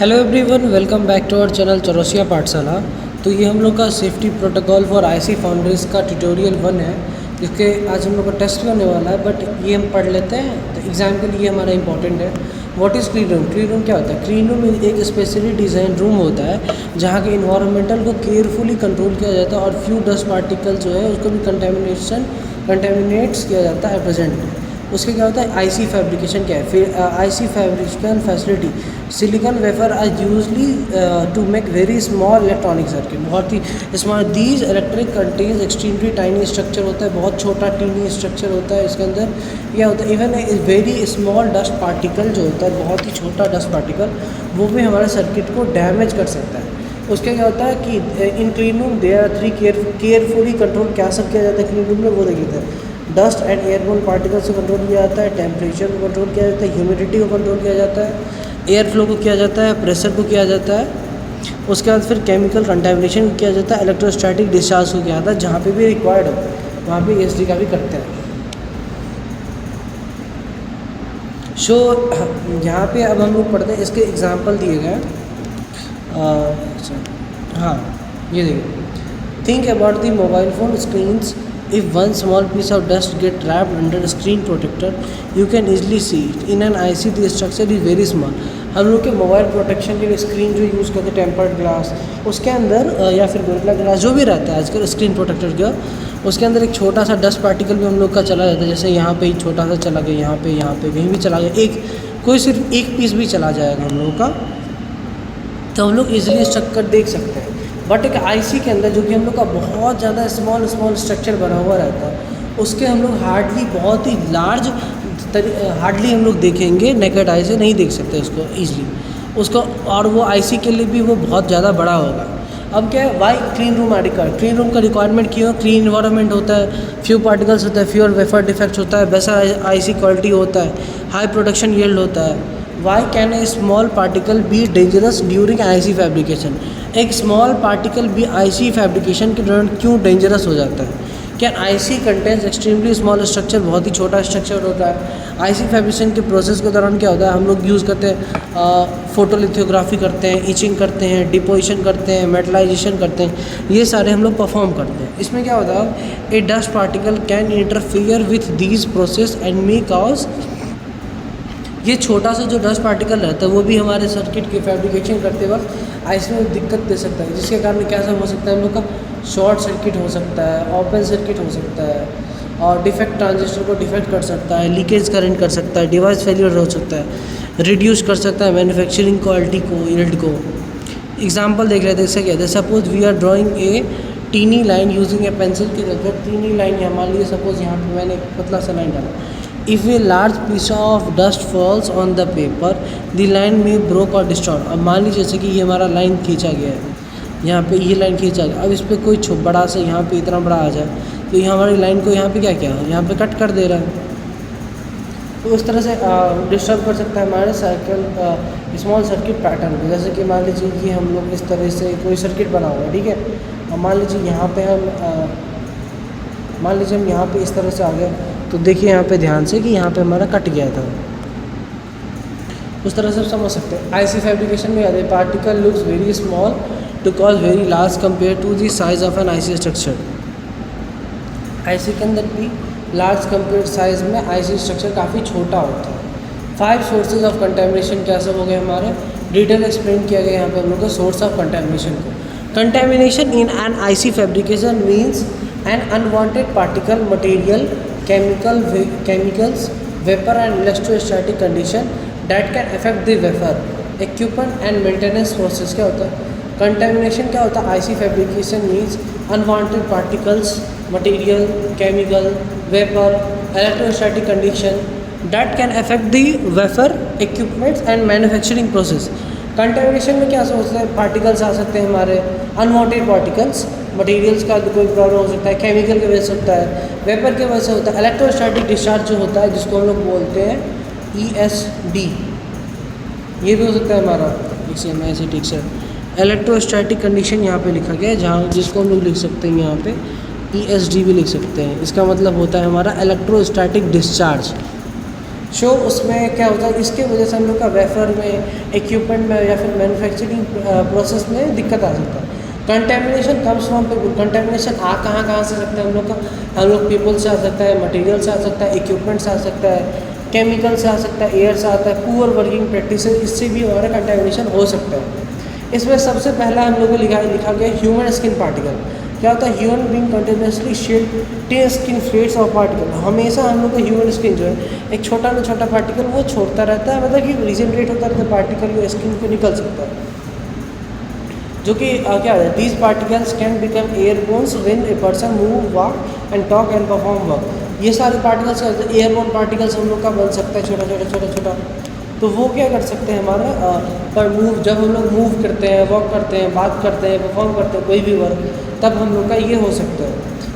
Hello everyone, welcome back to our channel Chaurasia Pathshala. तो ये हम लोग का safety protocol for IC foundries का ट्यूटोरियल 1 है, जिसके आज हम लोग का टेस्ट भी होने वाला है, बट ये हम पढ़ लेते हैं तो एग्ज़ाम के लिए हमारा इंपॉर्टेंट है। What is clean room? Clean room क्या होता है? क्लीन रूम एक स्पेशली डिज़ाइन रूम होता है जहाँ के इन्वायरमेंटल को केयरफुली कंट्रोल किया जाता है और फ्यू डस्ट पार्टिकल जो है उसको भी कंटेमिनेट्स किया जाता है प्रेजेंट। उसके क्या होता है? आईसी फैब्रिकेशन क्या है? फिर IC fabrication facility silicon wafer are usually to make very small electronic circuit. बहुत ही small these electric contains extremely tiny structure होता है, बहुत छोटा टीनी स्ट्रक्चर होता है। इसके अंदर यह होता है even very small dust particle जो होता है, बहुत ही छोटा डस्ट पार्टिकल, वो भी हमारे सर्किट को डैमेज कर सकता है। उसका क्या होता है कि in clean room there are 3 carefully control क्या सब किया जाता है क्लीन रूम में, वो देखिए था। डस्ट एंड एयरबोर्न पार्टिकल्स को कंट्रोल किया जाता है, टेम्परेचर को कंट्रोल किया जाता है, ह्यूमिडिटी को कंट्रोल किया जाता है, एयर फ्लो को किया जाता है, प्रेशर को किया जाता है। उसके बाद फिर केमिकल कंटामिनेशन किया जाता है, इलेक्ट्रोस्टैटिक डिस्चार्ज को किया जाता है। जहाँ पे भी रिक्वायर्ड हो वहाँ पे ESD का भी करते हैं। सो यहाँ पे अब हम लोग पढ़ते हैं, इसके एग्जाम्पल दिए गए हैं। हाँ, ये देखिए, think about the mobile phone screens. If one small piece of dust get trapped under a screen protector, you can easily see it. In an IC, the structure is very small. हम लोग के mobile protection के लिए screen जो use करते हैं, tempered glass, उसके अंदर या फिर गोरिल्ला ग्लास जो भी रहता है आजकल स्क्रीन प्रोटेक्टर का, उसके अंदर एक छोटा सा डस्ट पार्टिकल भी हम लोग का चला जाता है। जैसे यहाँ पे ही छोटा सा चला गया, यहाँ पे कहीं भी चला गया, कोई सिर्फ एक पीस भी चला जाएगा हम लोगों का, तो हम लोग ईजिली स्ट्रक्चर देख सकते हैं। बट एक आईसी के अंदर जो कि हम लोग का बहुत ज़्यादा स्मॉल स्ट्रक्चर बना हुआ रहता है, उसके हम लोग हार्डली बहुत ही लार्ज हार्डली हम लोग देखेंगे, नेकेड आई से नहीं देख सकते उसको ईजिली उसको, और वो आईसी के लिए भी वो बहुत ज़्यादा बड़ा होगा। अब क्या है, why clean room required? Clean room का रिक्वायरमेंट क्यों? क्लीन इन्वायरमेंट होता है, फ्यू पार्टिकल्स होता है, फ्यूअर वेफर डिफेक्ट्स होता है, वैसा आईसी क्वालिटी होता है, हाई प्रोडक्शन यील्ड होता है। Why can a small particle be dangerous during IC fabrication? एक स्मॉल पार्टिकल भी आईसी फैब्रिकेशन के दौरान क्यों डेंजरस हो जाता है? क्या IC contents extremely small structure, बहुत ही छोटा स्ट्रक्चर होता है। आईसी फैब्रिकेशन के प्रोसेस के दौरान क्या होता है, हम लोग यूज़ करते हैं फोटोलिथोग्राफी करते हैं, इचिंग करते हैं, डिपोजिशन करते हैं, मेटलाइजेशन करते हैं, ये सारे हम लोग परफॉर्म करते हैं। इसमें क्या होता है, a dust particle can interfere with these process and may cause, ये छोटा सा जो डस्ट पार्टिकल रहता है वो भी हमारे सर्किट की फैब्रिकेशन करते वक्त आईसी में दिक्कत दे सकता है, जिसके कारण क्या सब हो सकता है, हम लोग का शॉर्ट सर्किट हो सकता है, ओपन सर्किट हो सकता है, और डिफेक्ट ट्रांजिस्टर को डिफेक्ट कर सकता है, लीकेज करंट कर सकता है, डिवाइस फेलियर हो सकता है, रिड्यूस कर सकता है मैन्युफैक्चरिंग क्वालिटी को, यील्ड को। एग्जाम्पल देख लेते हैं, इससे क्या है, suppose we are drawing a tiny line using a pencil की जगह टीनी लाइन, यहाँ मान लीजिए सपोज यहाँ पे मैंने एक पतला सा लाइन डाला। If a large piece of dust falls on the paper, the line may broke or distort। अब मान लीजिए जैसे कि ये हमारा लाइन खींचा गया है, यहाँ पे ये लाइन खींचा गया, अब इस पर कोई बड़ा सा यहाँ पे इतना बड़ा आ जाए तो ये हमारी लाइन को यहाँ पे क्या किया, यहाँ पे कट कर दे रहा है। तो उस तरह से डिस्टर्ब कर सकता है हमारे साइकिल स्मॉल सर्किट पैटर्न को। जैसे कि मान लीजिए कि हम लोग इस तरह से कोई सर्किट बना हुआ है, ठीक है, और मान लीजिए यहाँ पे हम यहाँ पे इस तरह से आ गए, तो देखिए यहाँ पे ध्यान से कि यहाँ पे हमारा कट गया था, उस तरह से समझ सकते हैं। आईसी फैब्रिकेशन में आते particle looks very small to cause very large compare to the size of an IC structure. IC के अंदर भी लार्ज कंपेयर साइज में आईसी स्ट्रक्चर काफ़ी छोटा होता है। 5 सोर्सेज ऑफ कंटेमिनेशन क्या सब हो गए हमारे, डिटेल एक्सप्लेन किया गया यहाँ पे हम लोग को सोर्स ऑफ कंटेमिनेशन को। Contamination in an IC fabrication means an unwanted particle material chemicals, vapor and electrostatic condition that can affect the wafer, equipment and maintenance process। क्या होता है कंटेमिनेशन? क्या होता है IC fabrication means unwanted particles, material, chemical, vapour, electrostatic condition that can affect the wafer, equipment and manufacturing process। Contamination में क्या हो सकता है, पार्टिकल्स आ सकते हैं हमारे, अनवांटेड पार्टिकल्स, मटेरियल्स का कोई प्रॉब्लम हो सकता है, केमिकल की वजह से होता है, वेपर की वजह से होता है, इलेक्ट्रोस्टैटिक डिस्चार्ज जो होता है जिसको हम लोग बोलते हैं ESD, ये भी हो सकता है हमारा। ऐसे ठीक से इलेक्ट्रोस्टैटिक कंडीशन यहाँ पे लिखा गया है, जहाँ जिसको हम लोग लिख सकते हैं यहाँ पे ESD भी लिख सकते हैं। इसका मतलब होता है हमारा इलेक्ट्रोस्टैटिक डिस्चार्ज। उसमें क्या होता है, इसके वजह से हम लोग का वेफर में, इक्विपमेंट में या फिर मैन्युफैक्चरिंग प्रोसेस में दिक्कत आ सकता है। Contamination comes from people. Contamination कहाँ से सकता है हम लोग पीपल से आ सकता है, मटेरियल से आ सकता है, इक्विपमेंट से आ सकता है, केमिकल से आ सकता है, एयर से आता है, पुअर वर्किंग प्रैक्टिस, इससे भी हमारा कंटेमिनेशन हो सकता है। इसमें सबसे पहला हम लोग को लिखा गया ह्यूमन स्किन पार्टिकल। क्या होता है, human being continuously shed tin skin fluids of particle. हमेशा हम लोग का ह्यूमन स्किन जो है एक छोटा ना छोटा पार्टिकल वो छोड़ता रहता है, मतलब कि रिजनरेट होता रहता है पार्टिकल जो स्किन को निकल सकता है, जो कि क्या है, these particles can become airborne when a person move, walk and talk and perform work. ये सारे पार्टिकल्स एयरबोन पार्टिकल्स हम लोग का बन सकता है, छोटा छोटा। तो वो क्या कर सकते हैं हमारा पर मूव, जब हम लोग मूव करते हैं, वॉक करते हैं, बात करते हैं, परफॉर्म करते हैं कोई भी वर्क, तब हम लोग का ये हो सकता है।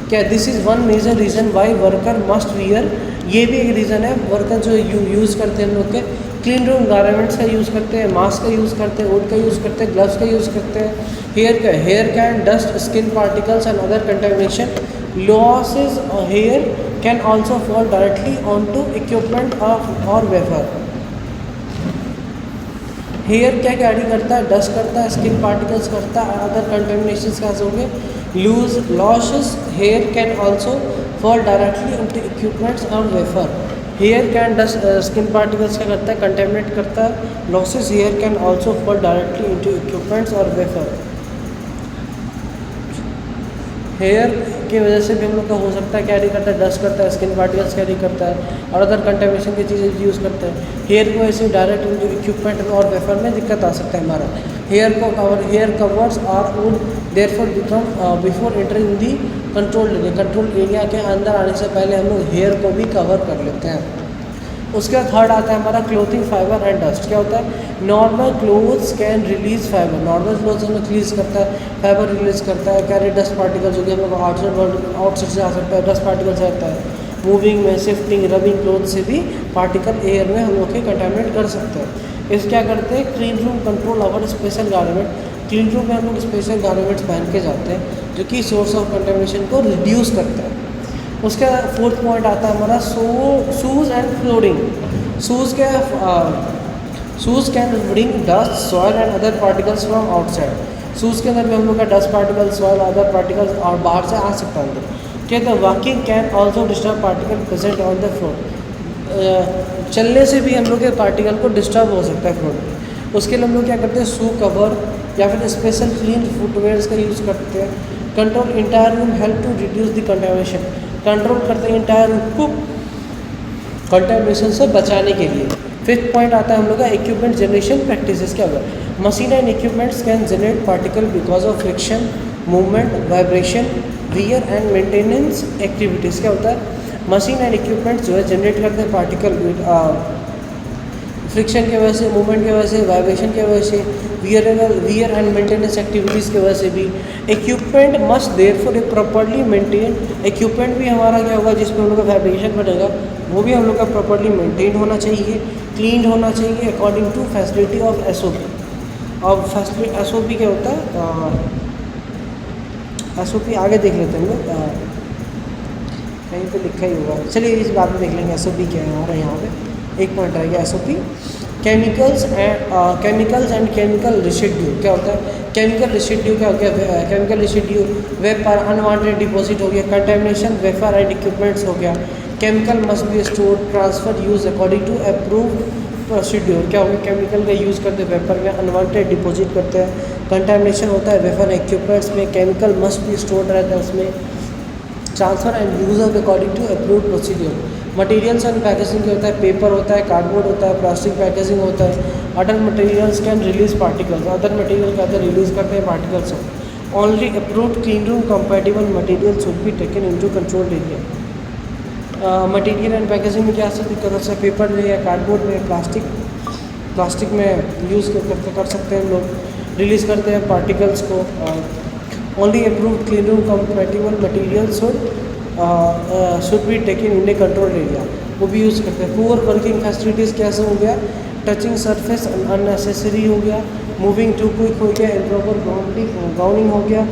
क्या this is one major reason why worker must wear. ये भी एक रीज़न है, वर्कर जो यूज़ करते हैं हम लोग के क्लीन रूम गारमेंट्स का यूज़ करते हैं, मास्क का यूज़ करते हैं, वुड का यूज़ करते हैं, ग्लव्स का यूज़ करते हैं। Hair can dust skin particles and other contamination losses hair can also fall directly on to equipment of और वेफर। हेयर क्या कैरी करता है, डस्ट करता है, स्किन पार्टिकल्स करता है, अदर कंटेमिनेशन का हो गए loose losses hair can also fall directly into equipments और wafer. Hair can dust skin particles क्या करता है, कंटेमिनेट करता है। Losses hair can also fall directly into equipments और वेफर। हेयर की वजह से भी हम लोग का हो सकता है कैरी करता है, डस्ट करता है, स्किन पार्टिकल्स कैरी करता है और अदर कंटेमिनेशन की चीज़ें यूज़ करता है। हेयर को ऐसे डायरेक्ट इक्विपमेंट और वेफर में दिक्कत आ सकता है हमारा। Hair covers are would therefore become before entering the control area. Control area के अंदर आने से पहले हम लोग हेयर को भी कवर कर लेते हैं। उसके बाद थर्ड आता है हमारा क्लोथिंग फाइबर एंड डस्ट। क्या होता है, normal clothes can release fibre. Normal clothes हमें रिलीज करता है, फाइबर रिलीज करता है। कैरी डस्ट पार्टिकल जो कि हम लोग आउटसाइड से आ सकता है, डस्ट पार्टिकल से आता है। मूविंग में, शिफ्टिंग, रबिंग क्लोथ से भी पार्टिकल एयर में हम लोग के कंटामिनेट कर सकते हैं। इस क्या करते हैं, क्लीन रूम कंट्रोल अवर स्पेशल गारमेंट। क्लीन रूम में हम लोग स्पेशल गारमेंट्स पहन के जाते हैं जो कि सोर्स ऑफ कंटामिनेशन को रिड्यूस करता है। उसका फोर्थ पॉइंट आता है हमारा shoes and flooring. Shoes can bring dust, soil and other particles from outside. Shoes के अंदर में हम लोग का dust particles, soil, other particles और बाहर से आ सकता है अंदर। क्या the walking can also disturb particle present on the floor. चलने से भी हम लोग के पार्टिकल को डिस्टर्ब हो सकता है फ्लोर में। उसके लिए हम लोग क्या करते हैं, शू कवर या फिर स्पेशल क्लीन फुटवेयर्स का यूज़ करते हैं। Control entire room help to reduce the contamination. Control करते हैं इंटायर रूम को कंटामिनेशन से बचाने के लिए। फिफ्थ पॉइंट आता है हम लोग का इक्विपमेंट जनरेशन प्रैक्टिसेस। क्या होगा, machine and equipments can generate particle because of friction, movement, vibration, wear and maintenance activities. क्या होता है, मशीन एंड इक्विपमेंट्स जो है जनरेट करते हैं पार्टिकल फ्रिक्शन की वजह से, मूवमेंट की वजह से, वाइब्रेशन की वजह से, वियर एंड मेंटेनेंस एक्टिविटीज़ की वजह से भी। इक्विपमेंट मस्ट देयरफॉर ए प्रॉपर्ली मेंटेन। इक्विपमेंट भी हमारा क्या होगा, जिसमें हम लोग का फैब्रिकेशन बनेगा वो भी हम लोग का प्रॉपर्ली मेंटेन होना चाहिए, क्लीन होना चाहिए according to facility of SOP। अब फैसिलिटी SOP क्या होता है, SOP आगे देख लेते हैं हम लोग, कहीं पे लिखा ही होगा, चलिए इस बात में देख लेंगे SOP क्या है हमारा। यहाँ पे एक पॉइंट रहेगा SOP। Chemicals and chemical residue. क्या होता है, केमिकल रेसिड्यू क्या हो गया, chemical residue vapor unwanted deposit हो गया, कंटेमिनेशन वेपर एंड इक्विपमेंट्स हो गया। Chemical must be stored, transfer, use according to approve procedure. क्या हो गया, केमिकल का यूज़ करते हैं वेपर में, अनवांटेड डिपॉजिट करते हैं। कंटेमिनेशन होता है वेपर इक्विपमेंट्स में, केमिकल मस्ट बी स्टोर्ड रहता है उसमें। Transfer and use of according to approve procedure. Materials and packaging क्या होता है, पेपर होता है, कार्डबोर्ड होता है, प्लास्टिक पैकेजिंग होता है। Other materials can release particles. Other material क्या होता है, रिलीज करते हैं particles. Only approved clean room compatible material should be taken into controlled area. Material and packaging में क्या दिक्कत हो सकती है, पेपर में या कार्डबोर्ड में, प्लास्टिक में यूज़ कर सकते हैं हम लोग, रिलीज़ करते हैं पार्टिकल्स को। Only approved clean room compatible material should be taken in A control area, वो भी यूज़ करते हैं। पुअर वर्किंग फैसिलिटीज़ कैसे हो गया, टचिंग सरफेस अननेसेसरी हो गया, मूविंग टू क्विक हो गया, इम्प्रॉपर गाउनिंग हो गया,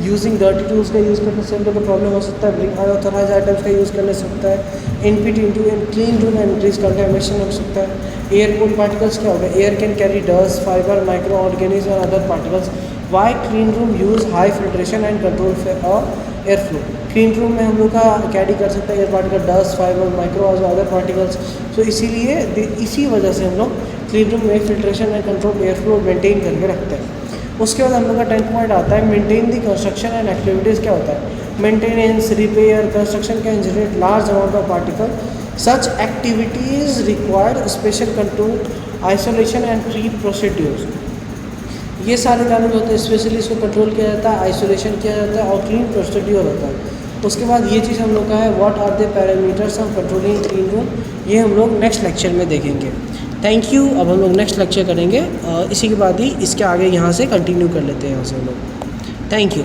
यूजिंग डर्टी टूल्स का यूज़ करने से हम लोग को प्रॉब्लम हो सकता है, ब्रिंग अनऑथराइज आइटम्स का यूज़ करने से होता है, input into clean room and increase contamination हो सकता है। एयरबोर्न पार्टिकल्स क्या होगा, air can carry dust, fibre, microorganism और other particles. Why clean room use high filtration and control air flow. Clean room में हम लोग का कैरी कर सकते हैं air particle, dust, fibre, micro और अदर पार्टिकल्स। तो इसीलिए इसी वजह से हम लोग क्लीन रूम में filtration and control air flow maintain करके रखते हैं। उसके बाद हम लोग का 10th पॉइंट आता है maintain the construction and activities. क्या होता है, maintenance, repair, construction can generate large amount of particle. Such activities required special control, isolation and pre procedures. ये सारे काम जो होते हैं स्पेशली इसको कंट्रोल किया जाता है, आइसोलेशन किया जाता है और क्लीन प्रोसीड्यूर होता है। उसके बाद ये चीज़ हम लोग का है what are the parameters of controlling clean room, ये हम लोग नेक्स्ट लेक्चर में देखेंगे। Thank you. अब हम लोग नेक्स्ट लेक्चर करेंगे, इसी के बाद ही इसके आगे यहाँ से कंटिन्यू कर लेते हैं यहाँ से हम लोग। Thank you.